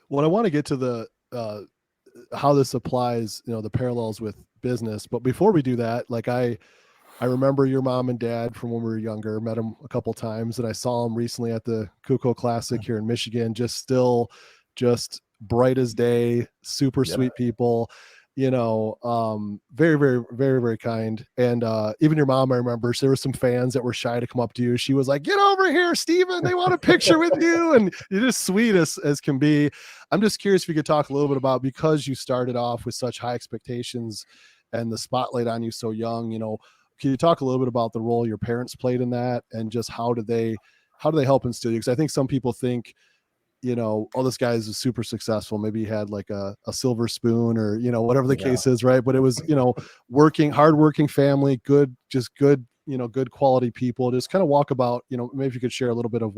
Well, I want to get to the how this applies, the parallels with business. But before we do that, like I remember your mom and dad from when we were younger, met them a couple times, and I saw them recently at the Kuclo Classic here in Michigan, just bright as day, super Yeah. sweet people, very, very, very, very kind. And even your mom, I remember there were some fans that were shy to come up to you. She was like, "Get over here, Steven. They want a picture with you." And you're just sweet as can be. I'm just curious if you could talk a little bit about, because you started off with such high expectations and the spotlight on you so young, can you talk a little bit about the role your parents played in that, and just how do they help instill you? Because I think some people think, oh, this guy is super successful. Maybe he had like a silver spoon, or, whatever the Yeah. case is, right? But it was, hardworking family, good, good quality people. Just kind of walk about, maybe if you could share a little bit of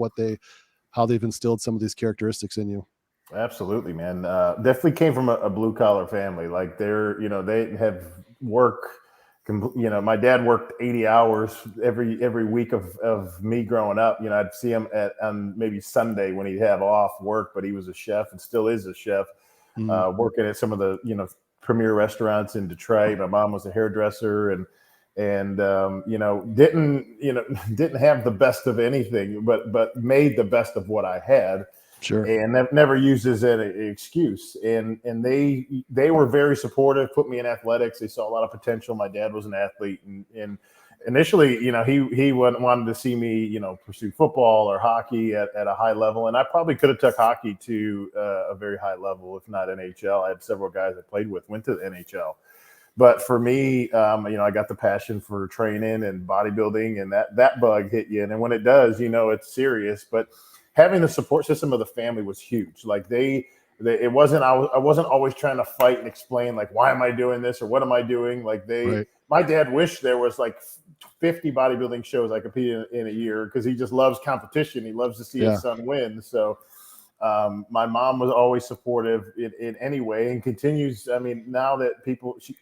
how they've instilled some of these characteristics in you. Absolutely, man. Definitely came from a blue collar family. Like they have work. My dad worked 80 hours every week of me growing up. I'd see him on maybe Sunday when he'd have off work, but he was a chef and still is a chef, Mm, working at some of the premier restaurants in Detroit. My mom was a hairdresser and didn't have the best of anything, but made the best of what I had, sure. and never uses an excuse. And they were very supportive, put me in athletics. They saw a lot of potential. My dad was an athlete, and initially, he wanted to see me, pursue football or hockey at a high level. And I probably could have took hockey to a very high level, if not NHL. I had several guys I played with went to the NHL. But for me, I got the passion for training and bodybuilding, and that bug hit you. And when it does, it's serious. But having the support system of the family was huge. Like it wasn't, I wasn't always trying to fight and explain, like, why am I doing this or what am I doing? Like Right. my dad wished there was like 50 bodybuilding shows I competed in a year, because he just loves competition. He loves to see his Yeah. son win. So my mom was always supportive in any way, and continues. I mean, now that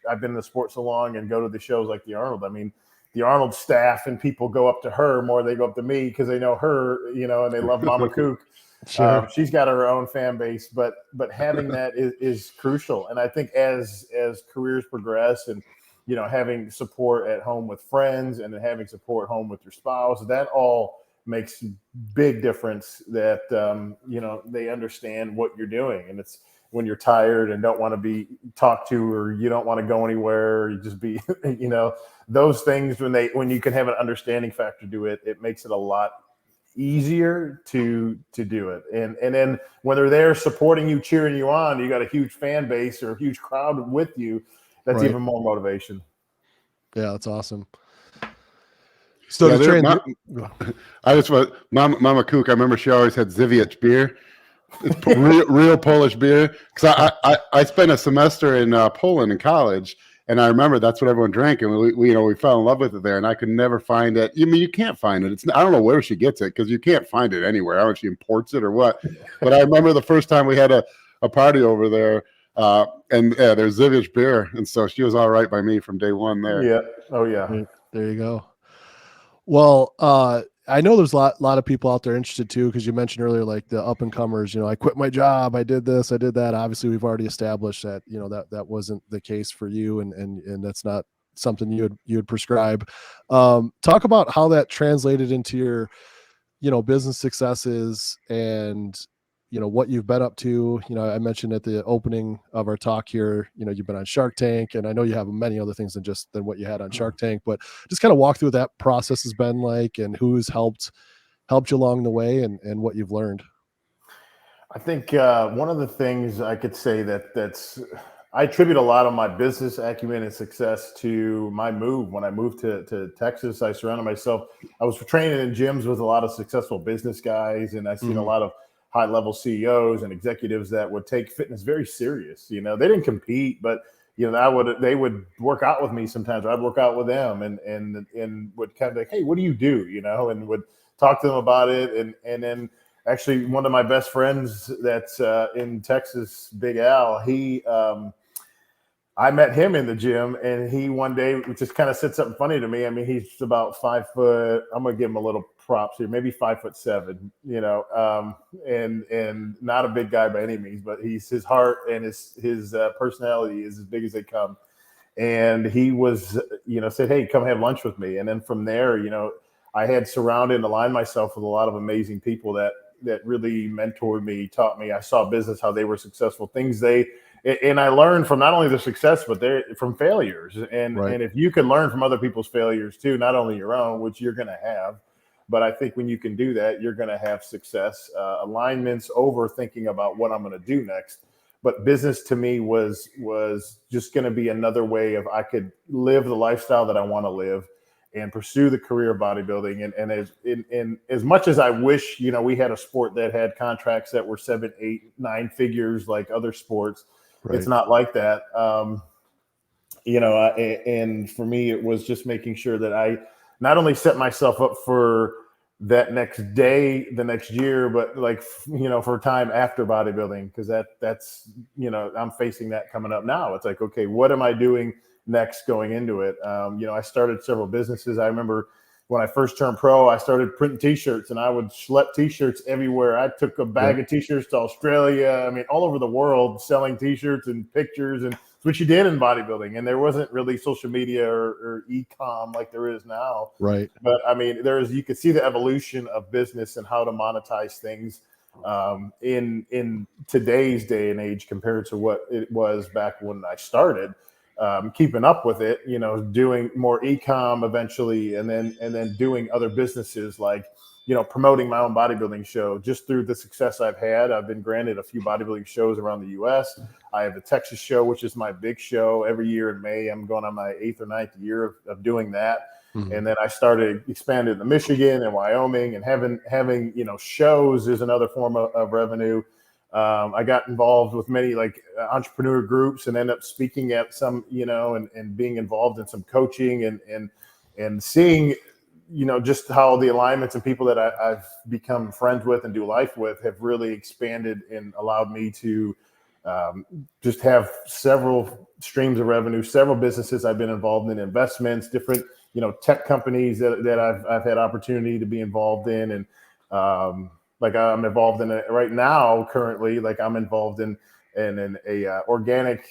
I've been in the sport so long and go to the shows like the Arnold. I mean, the Arnold staff and people go up to her more than they go up to me, because they know her, and they love Mama Kook. Sure. She's got her own fan base, but having that is crucial. And I think as careers progress, and having support at home with friends, and then having support home with your spouse, that all makes big difference. That they understand what you're doing, and it's when you're tired and don't want to be talked to, or you don't want to go anywhere, you just be those things, when you can have an understanding factor to it, it makes it a lot easier to do it. And then when they're there supporting you, cheering you on, you got a huge fan base or a huge crowd with you, that's Right. even more motivation. Yeah, that's awesome. So Yeah, to there. train, I just want Mama Kook. I remember she always had Ziviec beer. It's real Polish beer. Because I spent a semester in Poland in college, and I remember that's what everyone drank, and we fell in love with it there. And I could never find it. I mean, you can't find it. I don't know where she gets it, because you can't find it anywhere. I don't know if she imports it or what. But I remember the first time we had a party over there. And there's Ziviec beer, and so she was all right by me from day one there. Yeah. Oh yeah. there you go. Well, I know there's a lot of people out there interested too, because you mentioned earlier, like the up and comers. I quit my job, I did this, I did that. Obviously, we've already established that that wasn't the case for you, and that's not something you would prescribe. Talk about how that translated into your business successes, and what you've been up to. I mentioned at the opening of our talk here, you've been on Shark Tank, and I know you have many other things than what you had on Shark Tank, but just kind of walk through what that process has been like, and who's helped you along the way, and what you've learned. I think one of the things I could say I attribute a lot of my business acumen and success to my move. When I moved to Texas, I surrounded myself. I was training in gyms with a lot of successful business guys, and I seen a lot of high level CEOs and executives that would take fitness very serious. They didn't compete, but they would work out with me sometimes, or I'd work out with them, and would kind of like, hey, what do you do? And would talk to them about it, and then actually one of my best friends that's in Texas, Big Al, I met him in the gym, and he one day just kind of said something funny to me. I mean, he's about 5 foot. I'm going to give him a little props here, maybe 5'7", and not a big guy by any means, but his heart and his personality is as big as they come. And he was, said, "Hey, come have lunch with me." And then from there, I had surrounded and aligned myself with a lot of amazing people that really mentored me, taught me. I saw business, how they were successful, and I learned from not only their success, but from failures. And if you can learn from other people's failures too, not only your own, which you're going to have, but I think when you can do that, you're going to have success. Alignments over thinking about what I'm going to do next. But business to me was just going to be another way of I could live the lifestyle that I want to live and pursue the career of bodybuilding. And as much as I wish, we had a sport that had contracts that were 7, 8, 9 figures like other sports. Right. It's not like that. And for me, it was just making sure that I not only set myself up for that next day, the next year, but for time after bodybuilding, because that's I'm facing that coming up now. It's like, okay, what am I doing next going into it? I started several businesses. I remember when I first turned pro, I started printing t-shirts, and I would schlep t-shirts everywhere. I took a bag of t-shirts to Australia. I mean, all over the world, selling t-shirts and pictures, and it's what you did in bodybuilding. And there wasn't really social media or e-com like there is now. Right. But I mean, you could see the evolution of business and how to monetize things in today's day and age compared to what it was back when I started. Keeping up with it, doing more e-com eventually, and then doing other businesses like, promoting my own bodybuilding show. Just through the success I've had, I've been granted a few bodybuilding shows around the U.S. I have the Texas show, which is my big show every year in May. I'm going on my 8th or 9th year of doing that. Mm-hmm. And then I started expanding to Michigan and Wyoming, and having shows is another form of revenue. I got involved with many entrepreneur groups and ended up speaking at some, and being involved in some coaching and seeing, just how the alignments and people that I've become friends with and do life with have really expanded and allowed me to just have several streams of revenue, several businesses I've been involved in, investments, different, tech companies that I've had opportunity to be involved in. And, I'm involved in it right now. Currently, I'm involved in a organic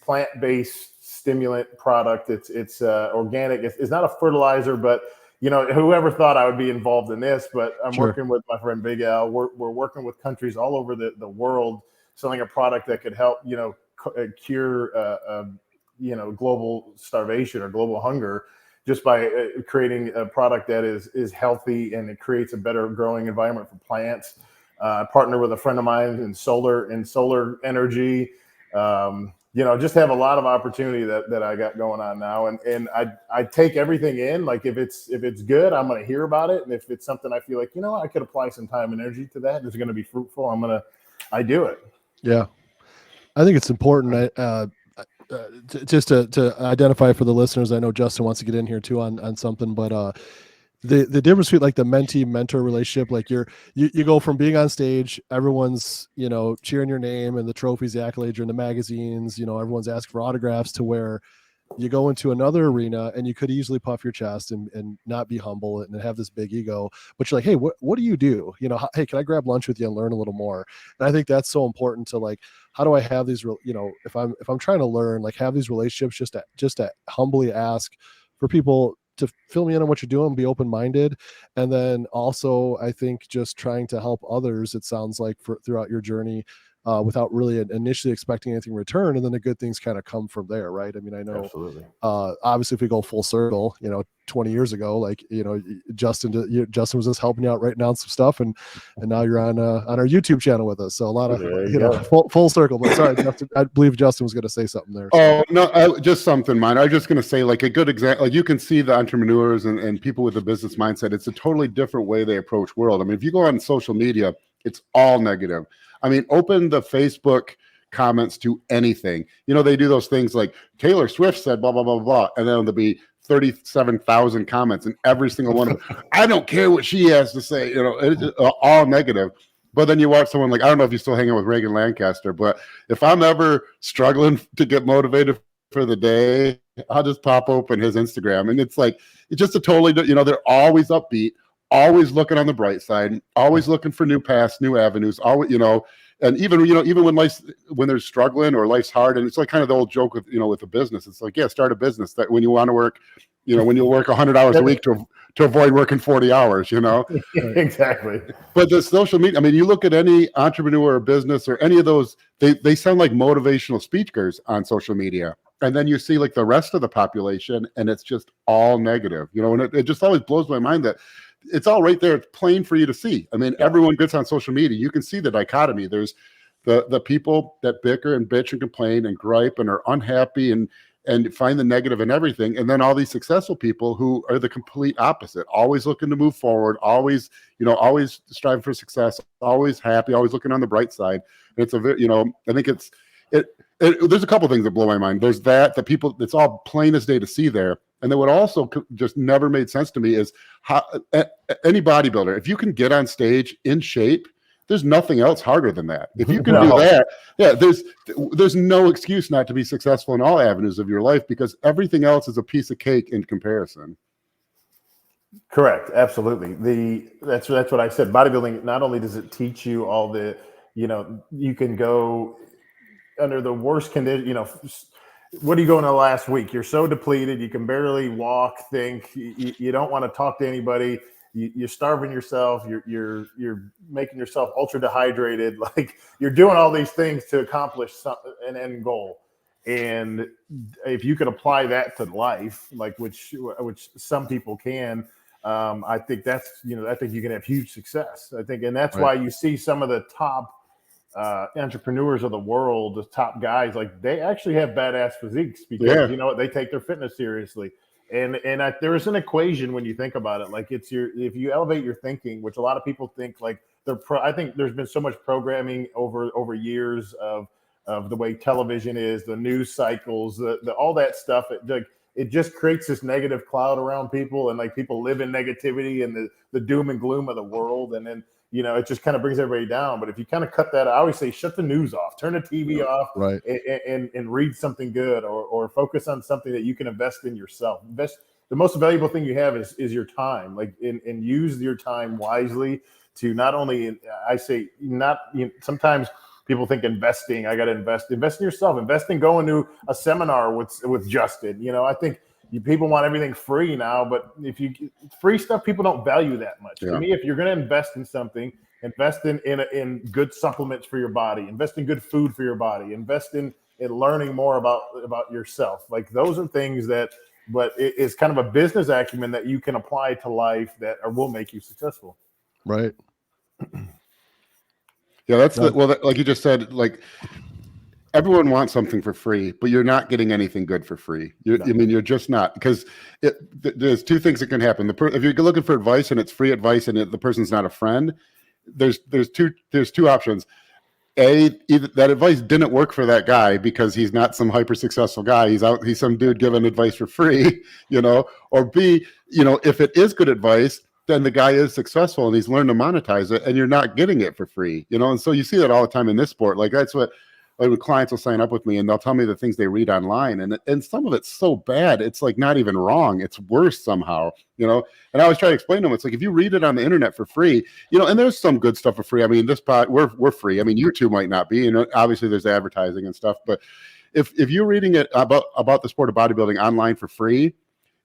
plant-based stimulant product. It's organic. It's not a fertilizer, but whoever thought I would be involved in this? But I'm working with my friend Big Al. We're working with countries all over the world, selling a product that could help cure global starvation or global hunger, just by creating a product that is healthy, and it creates a better growing environment for plants. I partner with a friend of mine in solar energy. Just have a lot of opportunity that I got going on now. And I take everything in. Like if it's good, I'm going to hear about it. And if it's something I feel like, I could apply some time and energy to that, it's going to be fruitful, I do it. Yeah. I think it's important. Just to identify for the listeners, I know Justin wants to get in here too on something, but the difference between the mentee mentor relationship, you go from being on stage, everyone's cheering your name and the trophies, the accolades, you're in the magazines, everyone's asking for autographs, to where you go into another arena and you could easily puff your chest and not be humble and have this big ego, but you're like, hey, what do you do? Hey, can I grab lunch with you and learn a little more? And I think that's so important to how do I have these, if I'm trying to learn, have these relationships, just to humbly ask for people to fill me in on what you're doing, be open-minded. And then also, I think just trying to help others, it sounds like, throughout your journey, without really initially expecting anything in return, and then the good things kind of come from there, right? I mean, I know, absolutely. Obviously, if we go full circle, 20 years ago, Justin was just helping you out, writing down some stuff, and now you're on our YouTube channel with us. So a lot of full circle. But sorry, Justin, I believe Justin was going to say something there. So. Oh no, just something minor. I was just going to say, a good example. You can see the entrepreneurs and people with a business mindset. It's a totally different way they approach world. I mean, if you go on social media, it's all negative. I mean, open the Facebook comments to anything. They do those things like Taylor Swift said blah blah blah blah, and then there'll be 37,000 comments, and every single one of them, I don't care what she has to say. It's all negative. But then you watch someone I don't know if you still hang out with Reagan Lancaster, but if I'm ever struggling to get motivated for the day, I'll just pop open his Instagram, and it's just a totally, they're always upbeat, always looking on the bright side, always looking for new paths, new avenues, always, and even when they're struggling or life's hard, and it's like kind of the old joke with, with a business. It's like, yeah, start a business that when you want to work, when you work 100 hours a week to avoid working 40 hours, Exactly. But the social media, I mean, you look at any entrepreneur or business or any of those, they sound like motivational speakers on social media. And then you see like the rest of the population and it's just all negative, and it just always blows my mind that it's all right there. It's plain for you to see. I mean, everyone gets on social media. You can see the dichotomy. There's the people that bicker and bitch and complain and gripe and are unhappy and find the negative in everything. And then all these successful people who are the complete opposite, always looking to move forward, always, always striving for success, always happy, always looking on the bright side. And it's I think there's a couple things that blow my mind. There's the people, it's all plain as day to see there. And then what also just never made sense to me is how any bodybuilder, if you can get on stage in shape, there's nothing else harder than that. If you can do that, there's no excuse not to be successful in all avenues of your life because everything else is a piece of cake in comparison. Correct. Absolutely. That's what I said. Bodybuilding, not only does it teach you all the, you can go under the worst condition, what are you going to last week? You're so depleted. You can barely walk, think, you don't want to talk to anybody. You're starving yourself. You're making yourself ultra dehydrated. Like you're doing all these things to accomplish an end goal. And if you could apply that to life, like which some people can, I think that's I think you can have huge success. I think, and that's why you see some of the top entrepreneurs of the world, the top guys, like they actually have badass physiques because they take their fitness seriously. And there is an equation when you think about it. Like if you elevate your thinking, which a lot of people think like I think there's been so much programming over years of the way television is, the news cycles, the all that stuff. It just creates this negative cloud around people, and like people live in negativity and the doom and gloom of the world, and then it just kind of brings everybody down. But if you kind of cut that, I always say, shut the news off, turn the TV off, right, and read something good, or focus on something that you can invest in yourself. The most valuable thing you have is your time, like and use your time wisely to not only, I say, sometimes people think investing, I got to invest in yourself, invest in going to a seminar with Justin. I think people want everything free now, but free stuff, people don't value that much. To me, if you're going to invest in something, invest in good supplements for your body, invest in good food for your body, invest in learning more about yourself. Like those are things but it is kind of a business acumen that you can apply to life that will make you successful. Right. Yeah, like you just said, like everyone wants something for free, but you're not getting anything good for free. I mean, you're just not, because there's two things that can happen. If you're looking for advice and it's free advice and the person's not a friend, there's two options. Either that advice didn't work for that guy because he's not some hyper successful guy. He's some dude giving advice for free, or B, if it is good advice, then the guy is successful and he's learned to monetize it and you're not getting it for free, and so you see that all the time in this sport. Like that's what clients will sign up with me and they'll tell me the things they read online, and some of it's so bad it's like not even wrong, it's worse somehow, and I always try to explain to them, it's like if you read it on the internet for free, and there's some good stuff for free. I mean, this pod, we're free. I mean, YouTube might not be, obviously there's advertising and stuff, but if you're reading it about the sport of bodybuilding online for free,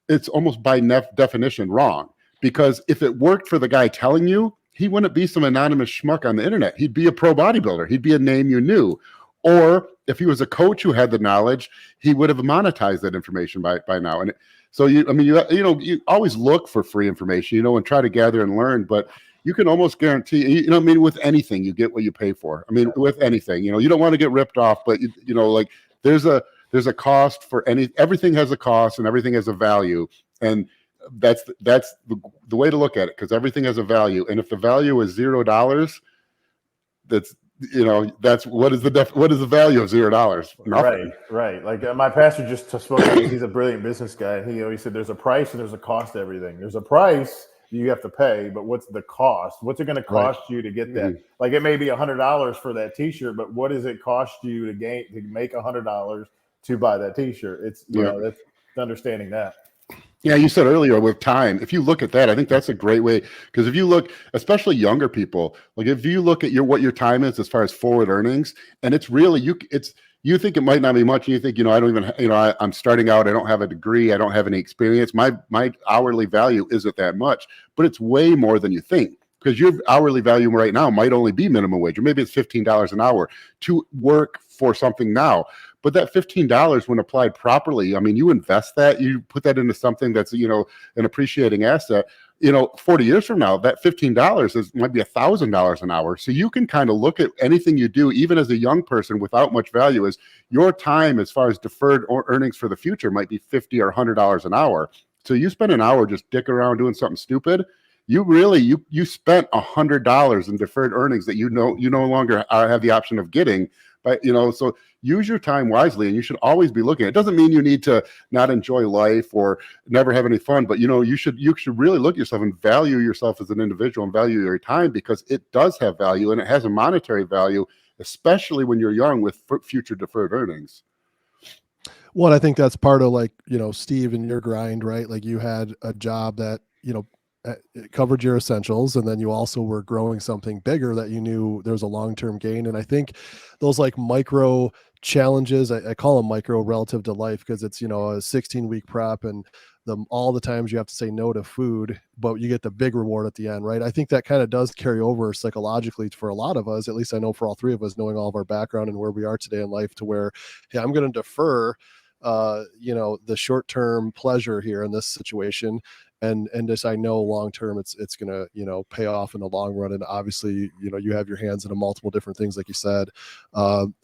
it's almost by definition wrong, because if it worked for the guy telling you, he wouldn't be some anonymous schmuck on the internet. He'd be a pro bodybuilder. He'd be a name you knew. Or if he was a coach who had the knowledge, he would have monetized that information by now. And so you always look for free information, and try to gather and learn, but you can almost guarantee, with anything, you get what you pay for. I mean, with anything, you don't want to get ripped off, but like there's a cost for everything has a cost and everything has a value. And that's the way to look at it, because everything has a value. And if the value is $0, that's what is the value of $0? Right. Like my pastor just spoke to me. He's a brilliant business guy. And he always said there's a price and there's a cost to everything. There's a price you have to pay, but what's the cost? What's it going to cost you to get that? Like it may be $100 for that t-shirt, but what does it cost you to make $100 to buy that t-shirt? It's that's understanding that. Yeah, you said earlier with time, if you look at that, I think that's a great way. Because if you look, especially younger people, like if you look at what your time is as far as forward earnings, and it's really, you think it might not be much, and you think, I don't even, I'm starting out, I don't have a degree, I don't have any experience. My hourly value isn't that much, but it's way more than you think. Because your hourly value right now might only be minimum wage, or maybe it's $15 an hour to work for something now. But that $15, when applied properly, I mean, you invest that, you put that into something that's, an appreciating asset. 40 years from now, that $15 might be $1,000 an hour. So you can kind of look at anything you do, even as a young person without much value, as your time as far as deferred earnings for the future might be $50 or $100 an hour. So you spend an hour just dicking around doing something stupid, you really you spent $100 in deferred earnings that you no longer have the option of getting. But so use your time wisely, and you should always be looking. It doesn't mean you need to not enjoy life or never have any fun, but you should really look at yourself and value yourself as an individual and value your time, because it does have value, and it has a monetary value, especially when you're young with future deferred earnings. Well, I think that's part of, like, Steve, and your grind, right? Like, you had a job that, it covered your essentials, and then you also were growing something bigger that you knew there was a long-term gain. And I think those, like, micro challenges, I call them micro relative to life, because it's, a 16-week prep, and all the times you have to say no to food, but you get the big reward at the end, right? I think that kind of does carry over psychologically for a lot of us, at least I know for all three of us, knowing all of our background and where we are today in life, to where, hey, I'm going to defer the short-term pleasure here in this situation, and just, I know long term it's gonna pay off in the long run. And obviously, you have your hands in multiple different things, like you said,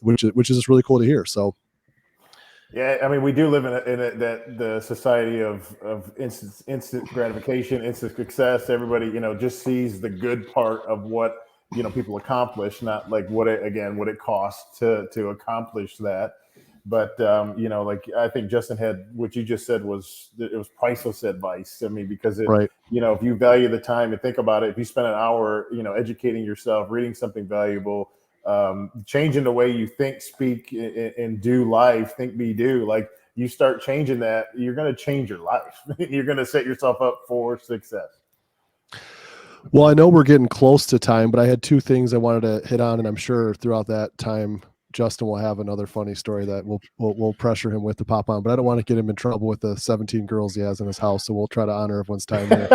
which is just really cool to hear. So yeah, I mean, we do live in that the society of instant gratification, instant success. Everybody just sees the good part of what people accomplish, not like what it costs to accomplish that. But like, I think Justin had, what you just said was priceless advice. I mean, because right. if you value the time and think about it, if you spend an hour educating yourself, reading something valuable, changing the way you think, speak, and do life, think, be, do, like, you start changing that, you're going to change your life. You're going to set yourself up for success. Well, I know we're getting close to time, but I had two things I wanted to hit on, and I'm sure throughout that time Justin will have another funny story that we'll pressure him with to pop on, but I don't want to get him in trouble with the 17 girls he has in his house. So we'll try to honor everyone's time here.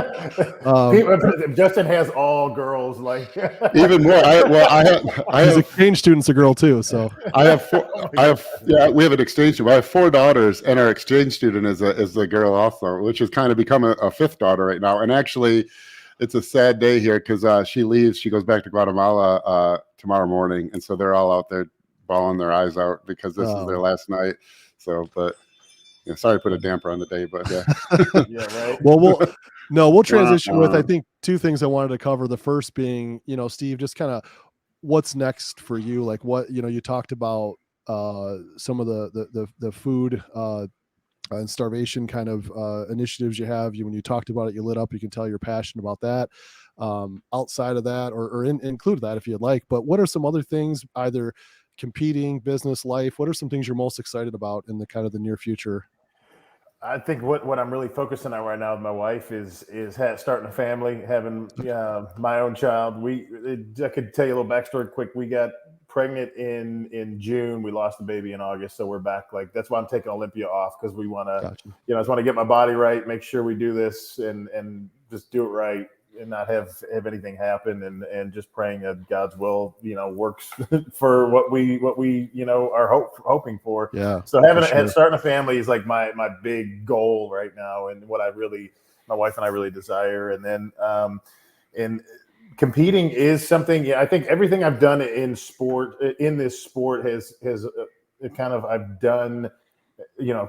Justin has all girls, like even more. His exchange student's a girl too. So I have four. We have an exchange student. I have 4 daughters, and our exchange student is a girl also, which has kind of become a fifth daughter right now. And actually, it's a sad day here because she leaves. She goes back to Guatemala tomorrow morning, and so they're all out there bawling their eyes out because this is their last night. So, but sorry to put a damper on the day, but yeah. Yeah, right. Well, we'll transition with, I think, 2 things I wanted to cover. The first being, Steve, just kind of what's next for you. Like, what, you talked about some of the food and starvation kind of initiatives you have. When you talked about it, you lit up. You can tell you're passionate about that. Outside of that, or include that if you'd like. But what are some other things, either competing, business, life? What are some things you're most excited about in the kind of the near future? I think what I'm really focusing on right now with my wife is starting a family, having my own child. I could tell you a little backstory quick. We got pregnant in June. We lost the baby in August, so we're back. Like, that's why I'm taking Olympia off, because we want to, Gotcha. I just want to get my body right, make sure we do this and just do it right, and not have anything happen, and just praying that God's will works for what we are hoping for. Yeah. So starting a family is like my big goal right now, and what my wife and I really desire. And then and competing is something. Yeah, I think everything I've done in this sport has I've done,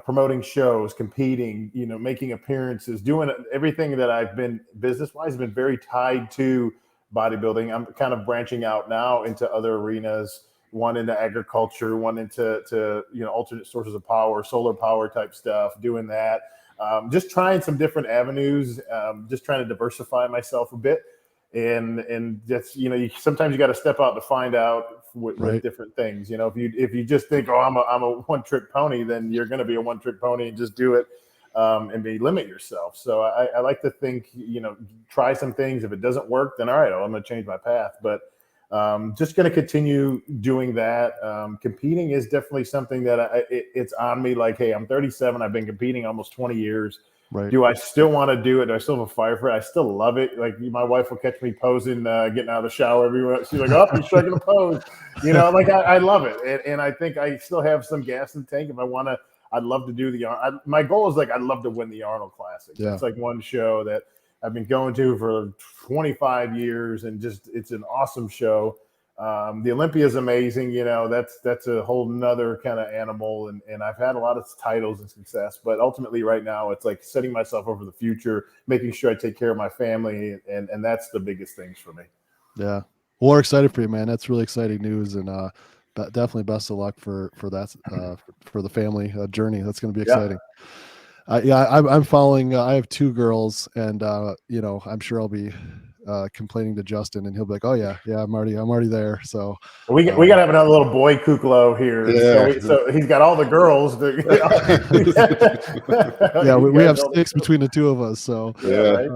promoting shows, competing, making appearances, doing everything that I've been business-wise been very tied to bodybuilding. I'm kind of branching out now into other arenas, one into agriculture, one into alternate sources of power, solar power type stuff, doing that. Just trying some different avenues, just trying to diversify myself a bit. And that's, sometimes you got to step out to find out with different things. If you just think, oh, I'm a one-trick pony, then you're going to be a one-trick pony and just do it. and maybe limit yourself. So I like to think, try some things. If it doesn't work, then all right, I'm going to change my path. But just going to continue doing that. Competing is definitely something that it's on me. Like, hey, I'm 37. I've been competing almost 20 years. Right. Do I still want to do it? Do I still have a fire for it? I still love it. Like, my wife will catch me posing, getting out of the shower everywhere. She's like, "Oh, you're striking a pose." Like I love it. And I think I still have some gas in the tank. If I want to, I'd love to do my goal is, like, I'd love to win the Arnold Classic. Yeah. It's like one show that I've been going to for 25 years, and just, it's an awesome show. The Olympia is amazing. That's a whole nother kind of animal. And I've had a lot of titles and success, but ultimately right now it's like setting myself up for the future, making sure I take care of my family. And that's the biggest things for me. Yeah. Well, we're excited for you, man. That's really exciting news. And, definitely best of luck for that, for the family journey. That's going to be exciting. I'm following, I have 2 girls, and, I'm sure I'll be, complaining to Justin, and he'll be like, "Oh yeah, I'm already there." So we got to have another little boy Kuclo here. Yeah. So he's got all the girls. We have 6 between the 2 of us. So right.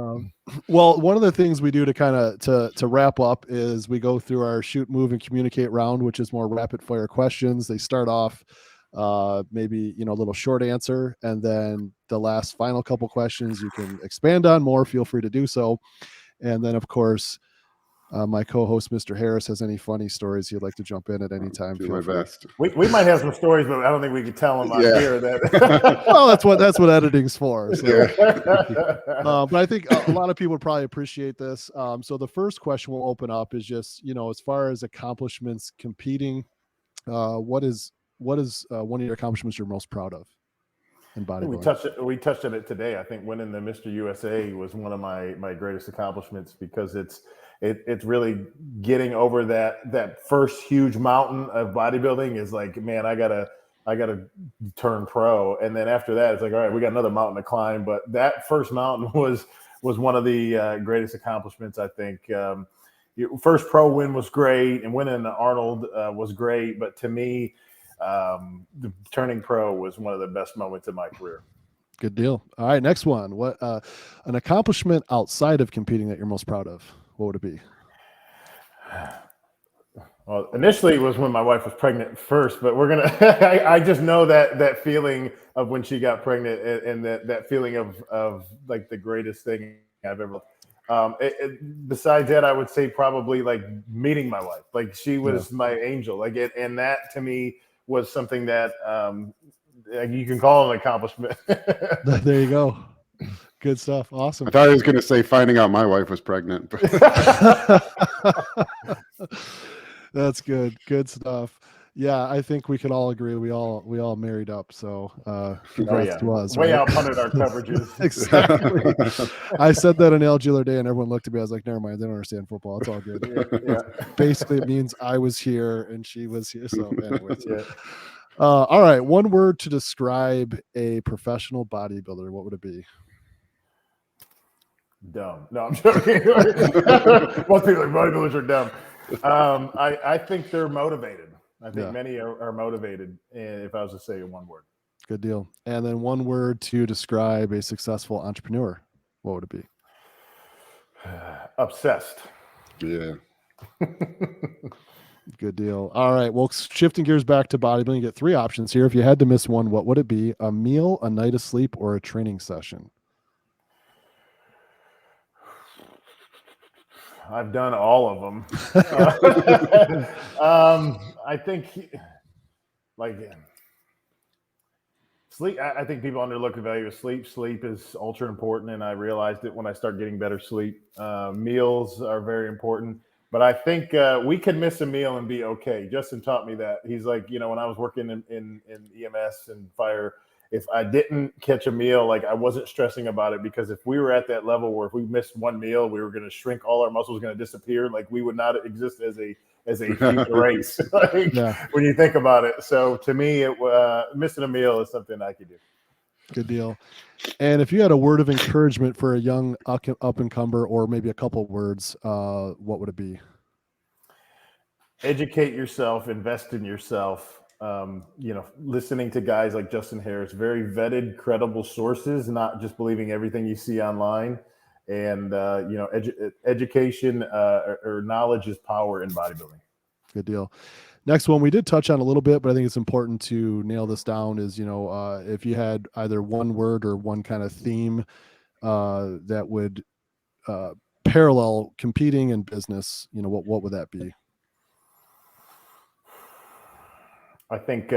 Well, one of the things we do to kind of to wrap up is we go through our shoot, move, and communicate round, which is more rapid fire questions. They start off maybe a little short answer, and then the last final couple questions you can expand on more. Feel free to do so. And then, of course, my co-host, Mr. Harris, has any funny stories he'd like to jump in at any time. Do my best. We might have some stories, but I don't think we could tell them on here. Well, that's what editing's for. So. But I think a lot of people would probably appreciate this. So the first question we'll open up is just, as far as accomplishments competing, what is one of your accomplishments you're most proud of in bodybuilding? We touched on it today. I think winning the Mr. USA was one of my greatest accomplishments, because it's really getting over that first huge mountain of bodybuilding. Is like, man, I gotta turn pro, and then after that, it's like, all right, we got another mountain to climb. But that first mountain was one of the greatest accomplishments, I think. First pro win was great, and winning the Arnold was great. But to me, the turning pro was one of the best moments of my career. Good deal. All right, next one. What an accomplishment outside of competing that you're most proud of? What would it be? Well, initially it was when my wife was pregnant first, but we're gonna. I just know that feeling of when she got pregnant, and that feeling of like the greatest thing I've ever. Besides that, I would say probably like meeting my wife. Like, she was my angel. Like and that to me was something that you can call an accomplishment. There you go. Good stuff. Awesome. I thought he was going to say finding out my wife was pregnant. That's good. Good stuff. Yeah, I think we could all agree. We all married up. So congrats to us. Way right? outpunted our coverages. Exactly. I said that analogy the other day, and everyone looked at me. I was like, never mind. They don't understand football. It's all good. Yeah. Basically, it means I was here and she was here. So anyways. All right. One word to describe a professional bodybuilder. What would it be? Dumb. No, I'm joking. Most people like bodybuilders are dumb. I think they're motivated. I think many are motivated, if I was to say in one word. Good deal. And then one word to describe a successful entrepreneur. What would it be? Obsessed. Yeah. Good deal. All right. Well, shifting gears back to bodybuilding, you get 3 options here. If you had to miss one, what would it be? A meal, a night of sleep, or a training session? I've done all of them. I think sleep. I think people underlook the value of sleep. Sleep is ultra important, and I realized it when I start getting better sleep. Meals are very important, but I think we can miss a meal and be okay. Justin taught me that. He's like, when I was working in EMS and fire, if I didn't catch a meal, like, I wasn't stressing about it, because if we were at that level where if we missed one meal, we were going to shrink, all our muscles going to disappear. Like, we would not exist as a human race, when you think about it. So to me, missing a meal is something I could do. Good deal. And if you had a word of encouragement for a young up-and-comer, or maybe a couple words, what would it be? Educate yourself, invest in yourself. listening to guys like Justin Harris, very vetted, credible sources, not just believing everything you see online. And, education or knowledge is power in bodybuilding. Good deal. Next one we did touch on a little bit, but I think it's important to nail this down is, if you had either one word or one kind of theme that would parallel competing and business, what would that be? I think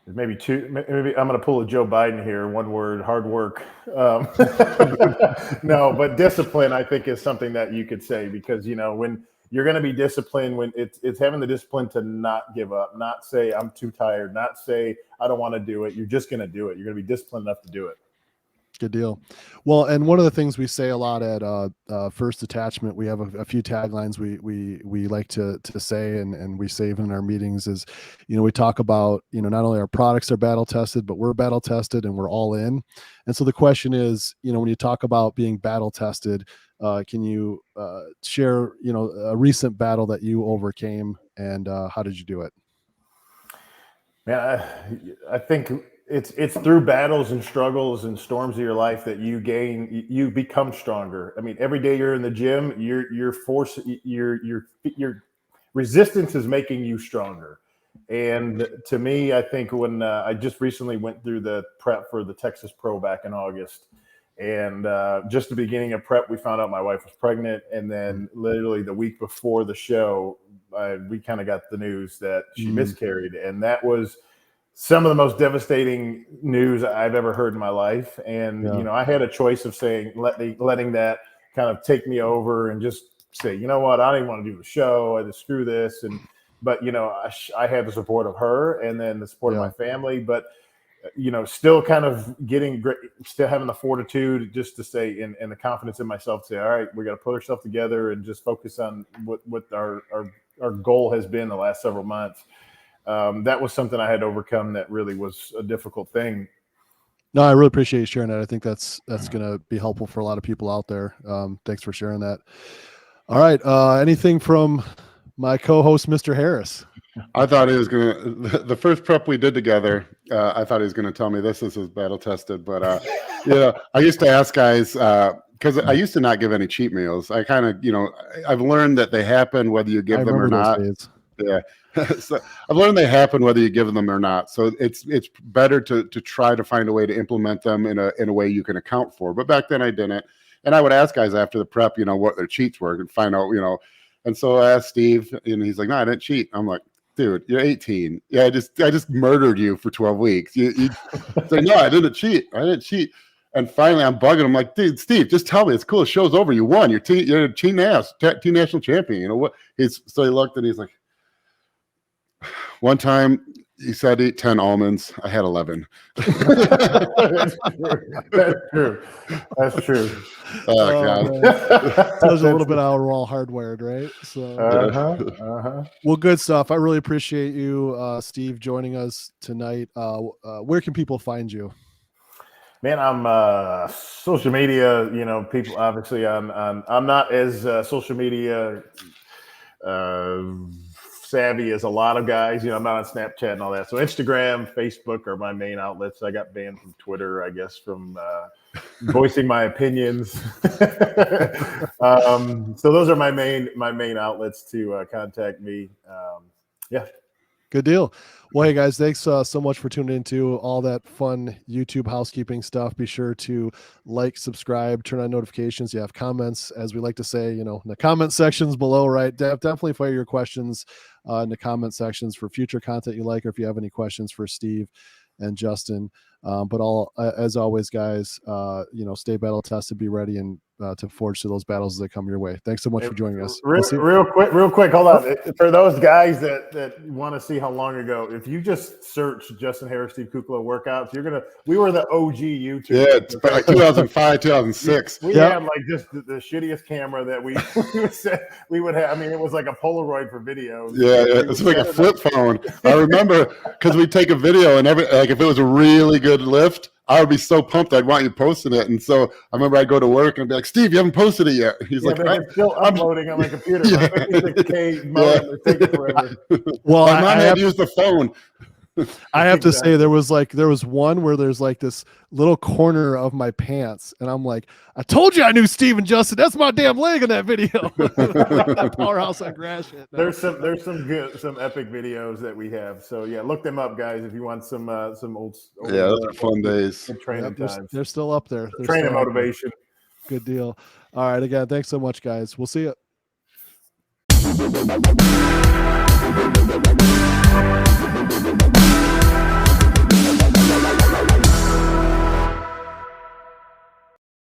maybe two. Maybe I'm going to pull a Joe Biden here. One word: hard work. No, but discipline, I think, is something that you could say, because when you're going to be disciplined, when it's having the discipline to not give up, not say I'm too tired, not say I don't want to do it. You're just going to do it. You're going to be disciplined enough to do it. Good deal. Well, and one of the things we say a lot at First Detachment, we have a few taglines we like to say, and we say even in our meetings is, we talk about, not only our products are battle tested, but we're battle tested and we're all in. And so the question is, when you talk about being battle tested, can you share, a recent battle that you overcame, and how did you do it? Man, I think it's through battles and struggles and storms of your life that you become stronger. I mean, every day you're in the gym, your resistance is making you stronger. And to me, I think when I just recently went through the prep for the Texas Pro back in August, and just the beginning of prep, we found out my wife was pregnant, and then literally the week before the show, we kind of got the news that she miscarried, and that was some of the most devastating news I've ever heard in my life. And, I had a choice of saying, letting that kind of take me over and just say, you know what, I don't even want to do the show. I just screw this. But I had the support of her, and then the support of my family, but, still kind of still having the fortitude just to say, and the confidence in myself to say, all right, we got to put ourselves together and just focus on what our goal has been the last several months. That was something I had to overcome. That really was a difficult thing. No, I really appreciate you sharing that. I think that's going to be helpful for a lot of people out there. Thanks for sharing that. All right. Anything from my co-host, Mr. Harris? I thought he was going to, the first prep we did together, I thought he was going to tell me this is battle tested, but I used to ask guys, because I used to not give any cheat meals. I kind of, I've learned that they happen whether you give them or not. Yeah. So I've learned they happen whether you give them or not. So it's better to try to find a way to implement them in a way you can account for. But back then I didn't. And I would ask guys after the prep, what their cheats were, and find out, And so I asked Steve, and he's like, no, I didn't cheat. I'm like, dude, you're 18. Yeah, I just murdered you for 12 weeks. You say, no, I didn't cheat. And finally, I'm bugging him like, dude, Steve, just tell me. It's cool. The show's over. You won. You're team national champion. You know what? So he looked and he's like, one time he said eat 10 almonds. I had 11. That's true. That's true. Oh, God. Tells you a little bit how we're all hardwired, right? So, Well, good stuff. I really appreciate you, Steve, joining us tonight. Where can people find you? Man, I'm social media. People obviously I'm not as social media savvy as a lot of guys. I'm not on Snapchat and all that. So Instagram, Facebook are my main outlets. I got banned from Twitter, I guess, from voicing my opinions. So those are my main outlets to contact me. Yeah. Good deal. Well, hey guys, thanks so much for tuning into all that fun YouTube housekeeping stuff. Be sure to like, subscribe, turn on notifications. You have comments, as we like to say, in the comment sections below, right? Definitely fire your questions in the comment sections for future content you like, or if you have any questions for Steve and Justin. But as always, guys, stay battle tested, be ready, and to forge to those battles as they come your way. Thanks so much for joining us. Real quick, hold on. For those guys that want to see how long ago, if you just search Justin Harris, Steve Kuclo workouts, we were the OG YouTube. Yeah, it's like 2005, 2006. We had like just the shittiest camera that we would have. I mean, it was like a Polaroid for video. Yeah, it's like a flip phone. I remember because we take a video and like if it was a really good lift, I would be so pumped. I'd want you posting it. And so I remember I'd go to work and I'd be like, Steve, you haven't posted it yet. He's like, it's still uploading on my computer. Yeah. My 56K modem is taking forever. Well, my mom I had have to use the phone. I have to say there was one where there's like this little corner of my pants, and I'm like, I told you I knew Steve and Justin. That's my damn leg in that video. That powerhouse on grass shit. No. There's some epic videos that we have. So yeah, look them up, guys, if you want some old Yeah, those are fun days. good training times. They're still up there. They're Training still up there. motivation. Good deal. All right, again, thanks so much, guys. We'll see you.